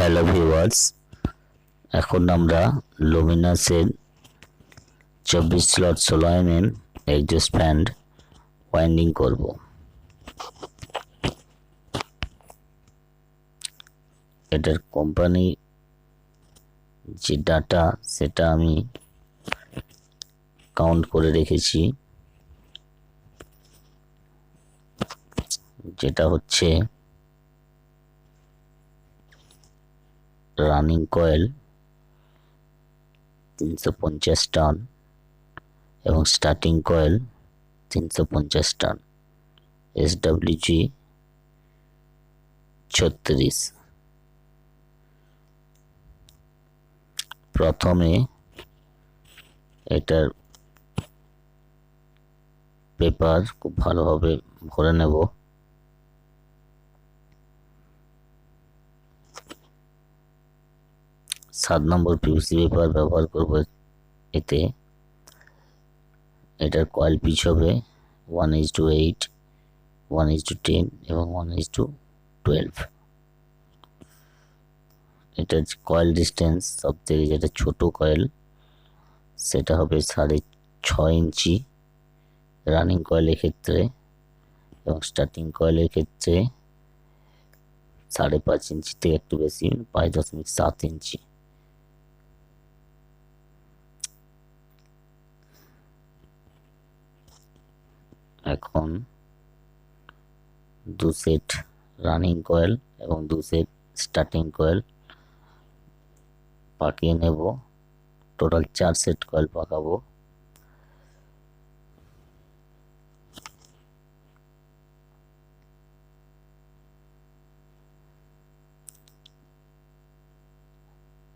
Hello viewers, এখন আমরা লুমিনাসের 24 slot 16 exhaust fan winding করব। এটার কোম্পানি যে ডাটা সেটা আমি কাউন্ট করে রেখেছি, যেটা হচ্ছে রানিং কয়েল 350 টান এবং স্টার্টিং কয়েল 350 টান, SWG 36। প্রথমে এটার পেপার খুব ভালোভাবে ভরে নেব। 7 নম্বর পিভিসি পেপার ব্যবহার করব। এতে এটার কয়েল পিচ হবে 1:8, 1:10 এবং 1:12। এটার কয়েল ডিস্টেন্স সব থেকে যেটা ছোট কয়েল সেটা হবে 6.5 ইঞ্চি রানিং কয়েলের ক্ষেত্রে, এবং স্টার্টিং কয়েলের ক্ষেত্রে 5.5 ইঞ্চি থেকে একটু বেশি, 5.7 ইঞ্চি। এখন 2 সেট রানিং কয়েল এবং 2 সেট স্টার্টিং কয়েল পাকিয়ে নেব। টোটাল 4 সেট কয়েল পাকাবো।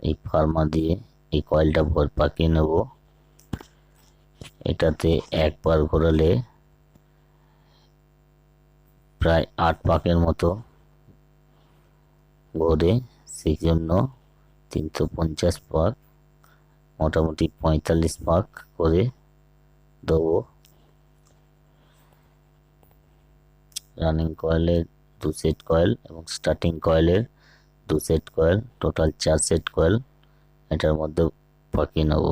এই ফার্মা দিয়ে এই কয়েলটা পাকিয়ে নেব। এটাতে একবার ঘোরালে প্রায় 8 পাকের মতো ঘোরে, সেই জন্য 350 পাক, মোটামুটি 45 পাক করে দেবো। রানিং কয়েলের 2 সেট কয়েল এবং স্টার্টিং কয়েলের 2 set coil, total 4 set coil এটার মধ্যে পাকিয়ে নেব।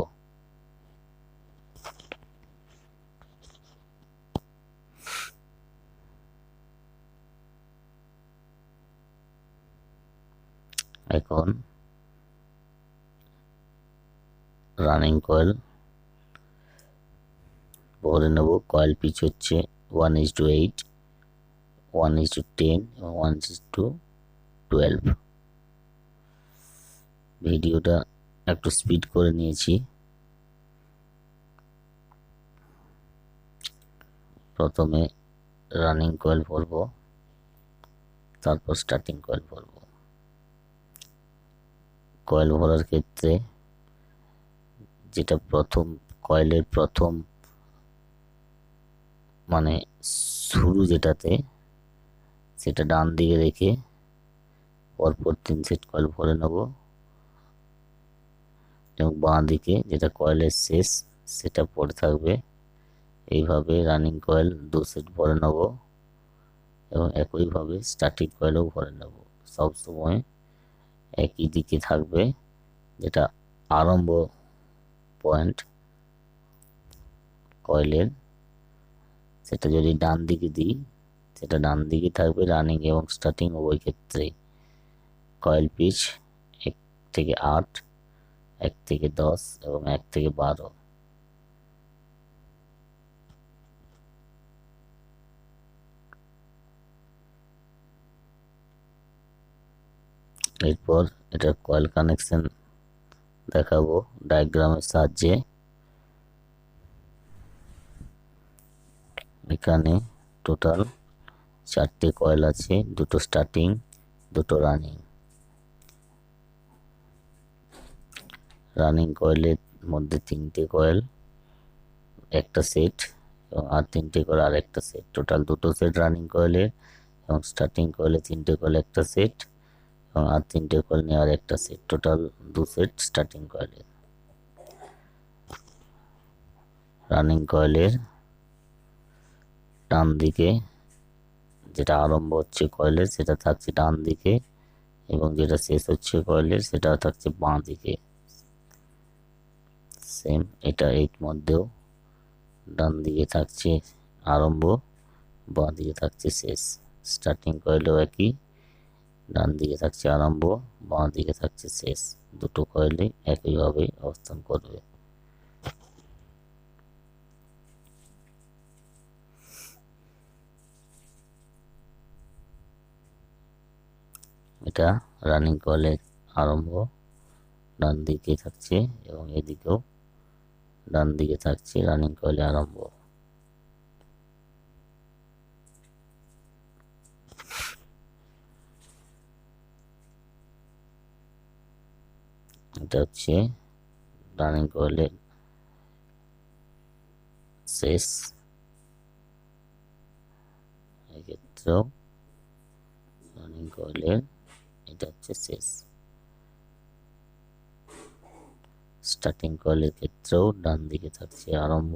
এখন রানিং কয়েল ভরে নেব। কয়েল পিচ হচ্ছে 1:8, 1:10 এবং 1:12। ভিডিওটা একটু স্পিড করে নিয়েছি। প্রথমে রানিং কয়েল ভরবো, তারপর স্টার্টিং কয়েল ভরবো। কয়েল ভরার ক্ষেত্রে যেটা কয়েলের প্রথম মানে শুরু যেটাতে, সেটা ডান দিকে রেখে পরপর 3 সেট কয়েল ভরে নেব, এবং বাঁ দিকে যেটা কয়েলের শেষ সেটা পড়ে থাকবে। এইভাবে রানিং কয়েল 2 সেট ভরে নেব এবং একইভাবে স্টার্টিং কয়েলও ভরে নেব। সবসময় একই দিকে থাকবে, যেটা আরম্ভ পয়েন্ট কয়েলের, সেটা যদি ডান দিকে দিই সেটা ডান দিকে থাকবে রানিং এবং স্টার্টিং উভয় ক্ষেত্রে। কয়েল পিচ 1 থেকে 8, 1 থেকে 10 এবং 1 থেকে 12। এরপর এটার কয়েল কানেকশন দেখাবো ডায়াগ্রামের সাহায্যে। এখানে টোটাল 4টে কয়েল আছে, 2টো স্টার্টিং, 2টো রানিং। রানিং কয়েলের মধ্যে 3টে কয়েল একটা সেট, এবং আর 3টে কয়েল আর একটা সেট। টোটাল 2টো সেট রানিং কয়েলের, এবং স্টার্টিং কয়েলে 3টে কয়েল একটা সেট, এবং আর 3টে কয়েল নিয়ে আর একটা সেট। টোটাল 2 সেট স্টার্টিং কয়েলের। রানিং কয়েলের ডান দিকে যেটা আরম্ভ হচ্ছে কয়েলের, সেটা থাকছে ডান দিকে, এবং যেটা শেষ হচ্ছে কয়েলের সেটা থাকছে বাঁ দিকে। সেম এটা এর মধ্যেও ডান দিকে থাকছে আরম্ভ, বাঁ দিকে থাকছে শেষ। স্টার্টিং কয়েলও একই, ডান দিকে থাকছে আরম্ভ, বাঁ দিকে থাকছে শেষ। দুটো কয়েলই একইভাবে অবস্থান করবে। এটা রানিং কয়েলের আরম্ভ, ডান দিকে থাকছে এবং এদিকেও ডান দিকে থাকছে রানিং কয়েলের আরম্ভ। এটা হচ্ছে রানিং কয়েলের শেষ, এক্ষেত্রেও রানিং কয়েলের এটা হচ্ছে শেষ। স্টার্টিং কয়েলের ক্ষেত্রেও ডান দিকে থাকছে আরম্ভ,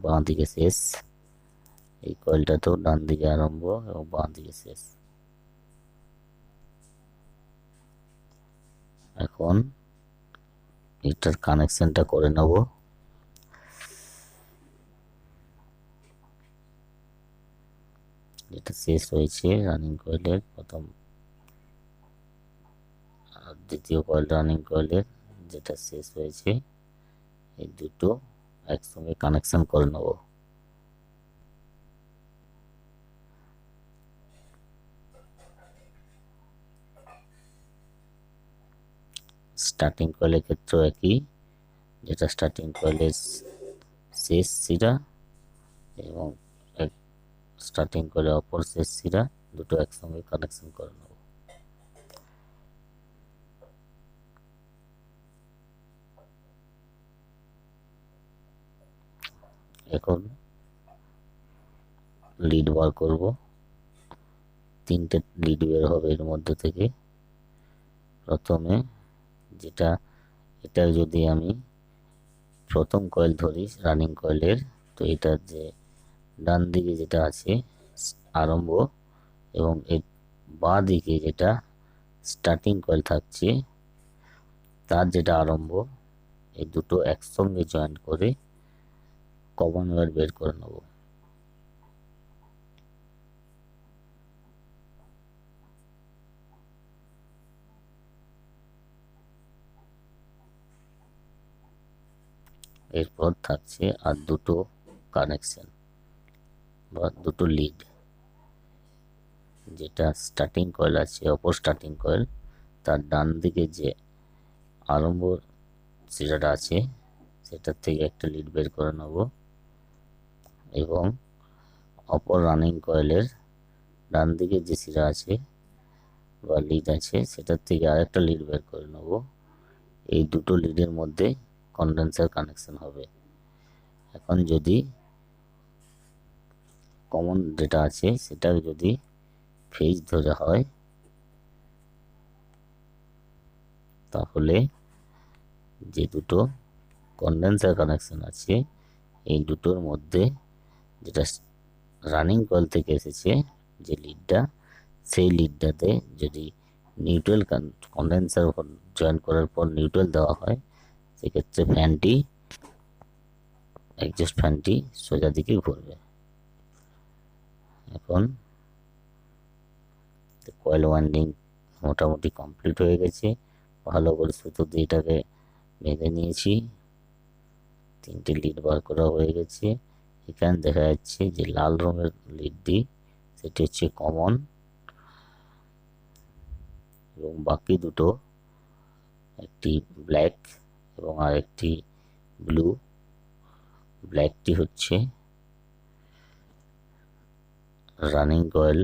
বাঁ দিকে শেষ। এই কয়েলটাতেও ডান দিকে আরম্ভ এবং বাঁ দিকে শেষ। এখন এটার কানেকশনটা করে নেব। যেটা শেষ হয়েছে রানিং কয়েলের প্রথম আর দ্বিতীয় কয়েল রানিং কয়েলের যেটা শেষ হয়েছে, এই দুটো একসঙ্গে কানেকশন করে নেব। স্টার্টিং কয়েলের ক্ষেত্রেও একই, যেটা স্টার্টিং কয়েলের শেষ শিরা এবং স্টার্টিং কয়েলের অপর শেষ শিরা দুটো একসঙ্গে কানেকশন করে নেব। এখন লিড বার করব। তিনটে লিড বের হবে এর মধ্যে থেকে। প্রথমে যেটা, এটা যদি আমি প্রথম কয়েল ধরি রানিং কয়েলের, তো এটার যে ডান দিকে যেটা আছে আরম্ভ এবং এর বাঁ দিকে যেটা স্টার্টিং কয়েল থাকছে তার যেটা আরম্ভ, এই দুটো একসঙ্গে জয়েন করে কমন ওয়্যার বের করে নেব। এরপর থাকছে আর দুটো কানেকশন বা দুটো লিড। যেটা স্টার্টিং কয়েল আছে অপর স্টার্টিং কয়েল তার ডান দিকে যে আরম্ভ শিরাটা আছে সেটার থেকে একটা লিড বের করে নেব এবং অপর রানিং কয়েলের ডান দিকে যে শিরা আছে বা লিড আছে সেটার থেকে আরেকটা লিড বের করে নেব। এই দুটো লিডের মধ্যে কন্ডেন্সার কানেকশন হবে। এখন যদি কমন যেটা আছে সেটা যদি ফেজ ধরে হয় তাহলে যে দুটো কন্ডেন্সার কানেকশন আছে এই দুটোর মধ্যে যেটা রানিং কয়েল থেকে এসেছে যে লিডটা, সেই লিডটাতে যদি নিউট্রাল কন্ডেন্সার জয়েন করার পর নিউট্রাল দেওয়া হয় সেক্ষেত্রে ফ্যানটি এক্সস্ট ফ্যানটি সোজা দিকে ঘুরবে। এখন কয়েল ওয়াইন্ডিং মোটামুটি কমপ্লিট হয়ে গেছে। ভালো করে সুতো দিয়ে এটাকে বেঁধে নিয়েছি। তিনটে লিড বার করা হয়ে গেছে। এখানে দেখা যাচ্ছে যে লাল রঙের লিডটি সেটি হচ্ছে কমন এবং বাকি দুটো একটি ব্ল্যাক এবং আরেকটি ব্লু। ব্ল্যাকটি হচ্ছে রানিং কয়েল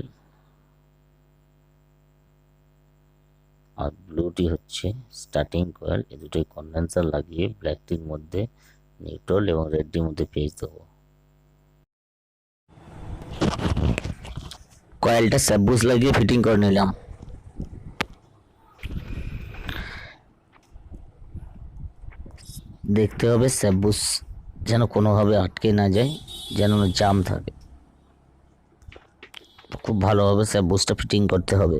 আর ব্লুটি হচ্ছে স্টার্টিং কয়েল। এই দুটোই কন্ডেন্সার লাগিয়ে ব্ল্যাকটির মধ্যে নিউট্রাল এবং রেডটির মধ্যে পেজ দেবো। কয়েলটা স্যাবুস লাগিয়ে ফিটিং করে নিলাম। দেখতে হবে স্যাবুস যেন কোনোভাবে আটকে না যায়, যেন জাম থাকে। খুব ভালোভাবে স্যাপ বুস্টটা ফিটিং করতে হবে।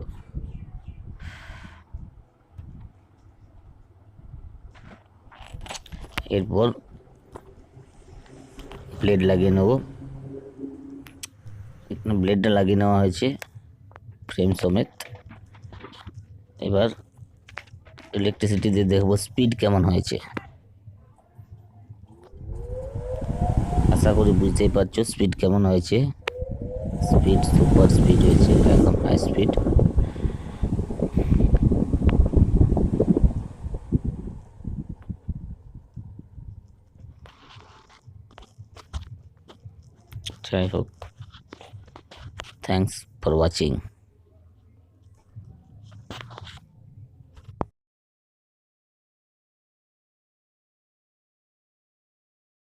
এরপর ব্লেড লাগিয়ে নেব। এখানে ব্লেডটা লাগিয়ে নেওয়া হয়েছে ফ্রেম সমেত। এবার ইলেকট্রিসিটি দিয়ে দেখবো স্পিড কেমন হয়েছে। আশা করি বুঝতেই পারছো স্পিড কেমন হয়েছে। স্পিড সুপার স্পিড হয়েছে, একদম হাই স্পিড। যাই হোক, থ্যাংকস ফর ওয়াচিং।